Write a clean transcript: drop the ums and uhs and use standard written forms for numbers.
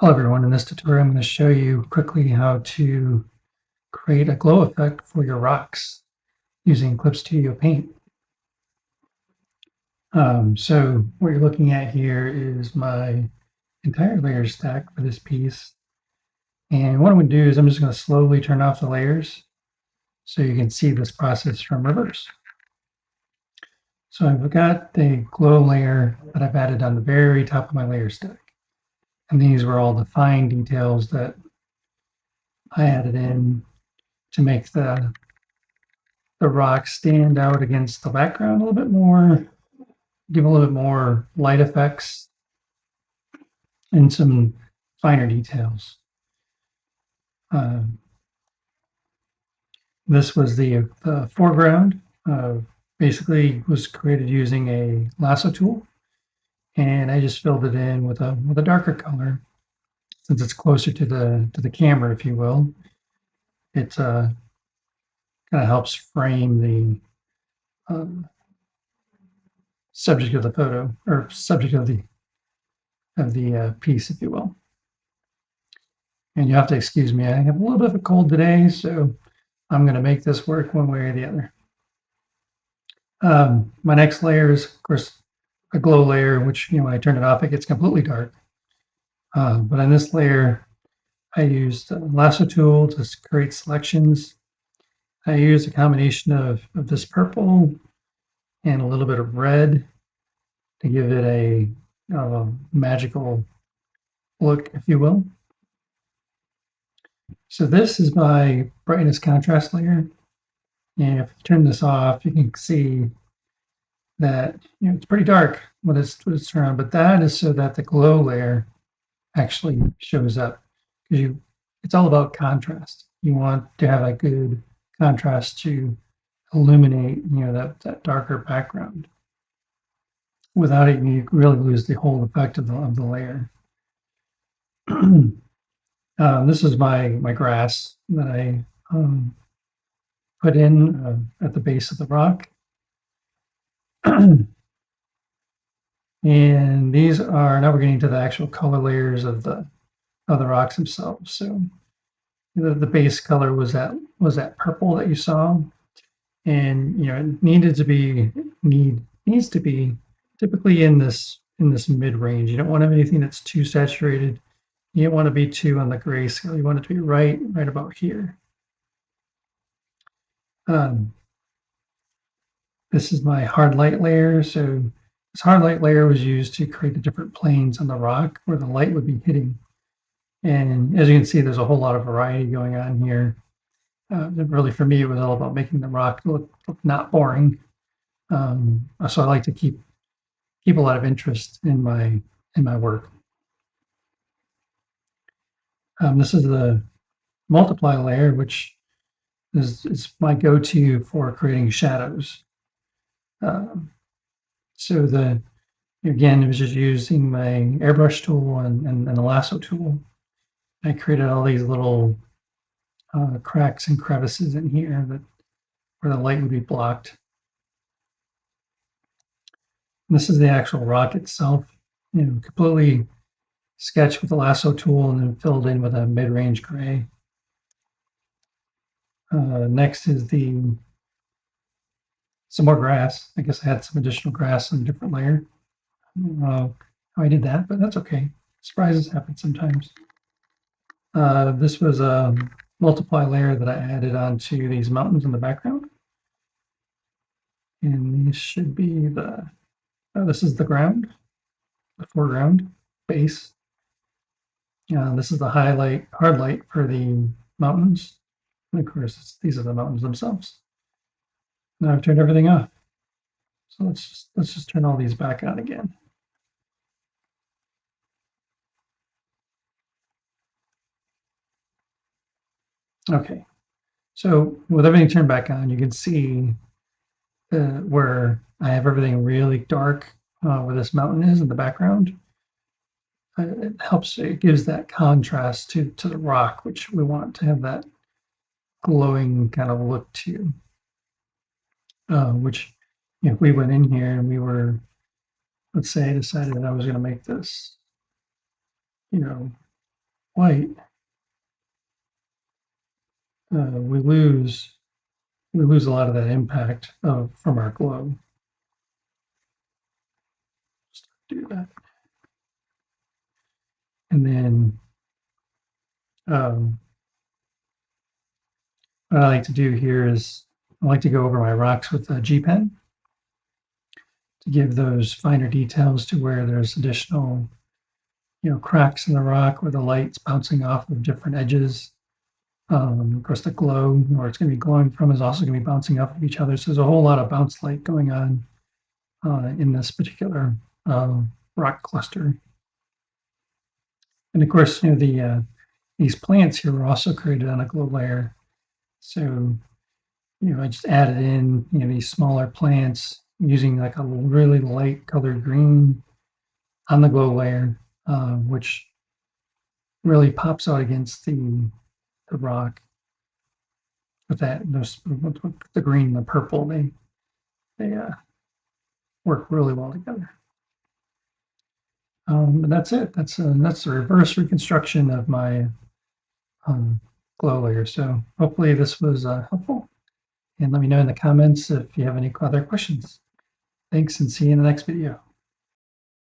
Hello everyone, in this tutorial I'm going to show you quickly how to create a glow effect for your rocks using Clip Studio Paint. So what you're looking at here is my entire layer stack for this piece. And what I'm going to do is I'm just going to slowly turn off the layers so you can see this process from reverse. So I've got the glow layer that I've added on the very top of my layer stack. And these were all the fine details that I added in to make the rocks stand out against the background a little bit more, give a little bit more light effects and some finer details. This was the foreground. Basically was created using a lasso tool, and I just filled it in with a darker color since it's closer to the camera, if you will. It kind of helps frame the subject of the photo or subject of the piece, if you will. And you have to excuse me, I have a little bit of a cold today, so I'm going to make this work one way or the other. My next layer is, of course, a glow layer, which, when I turn it off, it gets completely dark. But on this layer, I used a lasso tool to create selections. I used a combination of this purple and a little bit of red to give it a magical look, if you will. So this is my brightness contrast layer. And if you turn this off, you can see that it's pretty dark when it's turned on, but that is so that the glow layer actually shows up, because it's all about contrast. You want to have a good contrast to illuminate that darker background. Without it, you really lose the whole effect of the layer. This is my grass that I put in at the base of the rock. And these are, now we're getting to the actual color layers of the rocks themselves. So the base color was that purple that you saw, and it needs to be typically in this mid range. You don't want to have anything that's too saturated. You don't want to be too on the gray scale. You want it to be right about here. This is my hard light layer. So this hard light layer was used to create the different planes on the rock where the light would be hitting. And as you can see, there's a whole lot of variety going on here. Really, for me, it was all about making the rock look not boring. So I like to keep a lot of interest in my work. This is the multiply layer, which is my go-to for creating shadows. So again, it was just using my airbrush tool and the lasso tool. I created all these little cracks and crevices in here where the light would be blocked. And this is the actual rock itself, completely sketched with the lasso tool and then filled in with a mid-range gray. Next is some more grass. I guess I had some additional grass on a different layer. I don't know how I did that, but that's okay. Surprises happen sometimes. This was a multiply layer that I added onto these mountains in the background. And these should be this is the ground, the foreground base. This is the hard light for the mountains. And of course, these are the mountains themselves. Now I've turned everything off. So let's just turn all these back on again. Okay, so with everything turned back on, you can see where I have everything really dark where this mountain is in the background. It gives that contrast to the rock, which we want to have that glowing kind of look to. Which if we went in here and we were, let's say I decided that I was going to make this, white, we lose a lot of that impact from our glow. Just do that, and then what I like to do here is I like to go over my rocks with a G pen to give those finer details to where there's additional, cracks in the rock where the light's bouncing off of different edges. Of course, the glow where it's going to be glowing from is also going to be bouncing off of each other. So there's a whole lot of bounce light going on in this particular rock cluster. And of course, these plants here were also created on a glow layer. So, I just added in, these smaller plants using like a really light colored green on the glow layer, which really pops out against the rock with the green and the purple. They work really well together. And that's it. That's the reverse reconstruction of my glow layer. So hopefully this was helpful. And let me know in the comments if you have any other questions. Thanks, and see you in the next video.